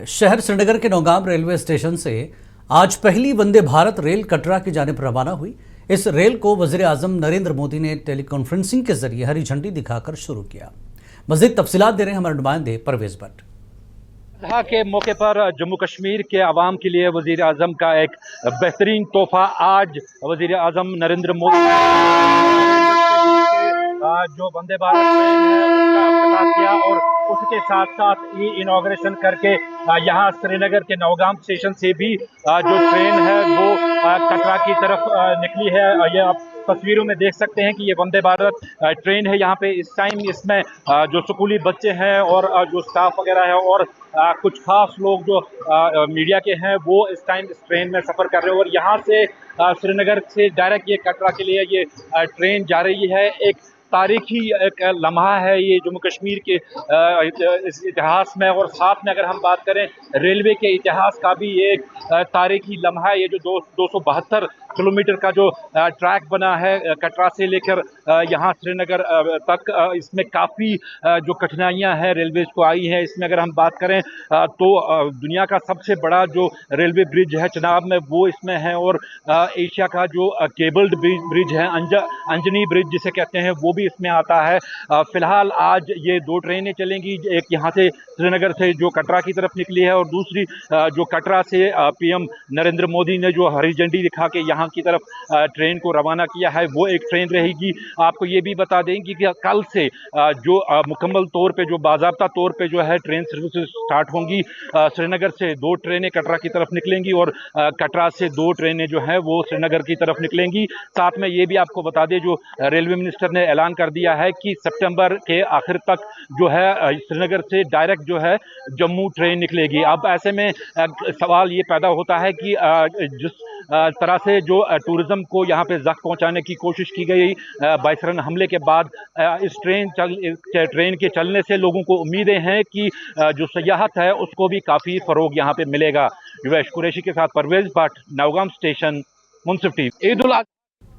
शहर श्रीनगर के Nowgam railway station से आज पहली वंदे भारत रेल कटरा की जानिब रवाना हुई। इस रेल को वज़ीर आज़म नरेंद्र मोदी ने टेलीकॉन्फ्रेंसिंग के जरिए हरी झंडी दिखाकर शुरू किया। मज़ीद तफसीलात दे रहे हैं हमारे नुमाइंदे परवेज भट्ट। ईद के मौके पर जम्मू कश्मीर के अवाम के लिए वज़ीर आज़म का एक बेहतरीन तोहफा आज वज़ीर आज़म नरेंद्र मोदी जो वंदे भारत ट्रेन है उसका इफ्तिताह किया और उसके साथ साथ ये इनॉग्रेशन करके यहाँ श्रीनगर के नौगाम स्टेशन से भी जो ट्रेन है वो कटरा की तरफ निकली है। ये आप तस्वीरों में देख सकते हैं कि ये वंदे भारत ट्रेन है। यहाँ पे इस टाइम इसमें जो स्कूली बच्चे हैं और जो स्टाफ वगैरह है और कुछ खास लोग जो मीडिया के हैं वो इस टाइम इस ट्रेन में सफ़र कर रहे हैं और यहाँ से श्रीनगर से डायरेक्ट ये कटरा के लिए ये ट्रेन जा रही है। एक तारीखी एक लम्हा है ये जम्मू कश्मीर के इस इतिहास में, और साथ में अगर हम बात करें रेलवे के इतिहास का भी ये एक तारीखी लम्हा है। ये जो 272 किलोमीटर का जो ट्रैक बना है कटरा से लेकर यहाँ श्रीनगर तक, इसमें काफ़ी जो कठिनाइयाँ हैं रेलवे को आई हैं। इसमें अगर हम बात करें तो दुनिया का सबसे बड़ा जो रेलवे ब्रिज है चनाब में वो इसमें है, और एशिया का जो केबल्ड ब्रिज है अंजनी ब्रिज जिसे कहते हैं वो भी इसमें आता है। फिलहाल आज ये दो ट्रेनें चलेंगी, एक यहाँ से श्रीनगर से जो कटरा की तरफ निकली है और दूसरी जो कटरा से पीएम नरेंद्र मोदी ने जो हरी झंडी दिखा के यहाँ की तरफ ट्रेन को रवाना किया है वो एक ट्रेन रहेगी। आपको ये भी बता देंगे कि कल से जो मुकम्मल तौर पे जो बाज़ाब्ता तौर पे जो है ट्रेन सर्विसेज स्टार्ट होंगी। श्रीनगर से दो ट्रेनें कटरा की तरफ निकलेंगी और कटरा से दो ट्रेनें जो है वो श्रीनगर की तरफ निकलेंगी। साथ में ये भी आपको बता दें जो रेलवे मिनिस्टर ने ऐलान कर दिया है कि सितंबर के आखिर तक जो है श्रीनगर से डायरेक्ट जो है जम्मू ट्रेन निकलेगी। अब ऐसे में सवाल ये पैदा होता है कि जिस तरह से जो टूरिज़्म को यहाँ पे ज़ख्म पहुँचाने की कोशिश की गई बाइसरन हमले के बाद, इस ट्रेन के चलने से लोगों को उम्मीदें हैं कि जो सयाहत है उसको भी काफ़ी फ़रोग यहाँ पे मिलेगा। युवेश कुरैशी के साथ परवेज भट्ट, नौगाम स्टेशन, मुंसिफ टीवी। ईद उल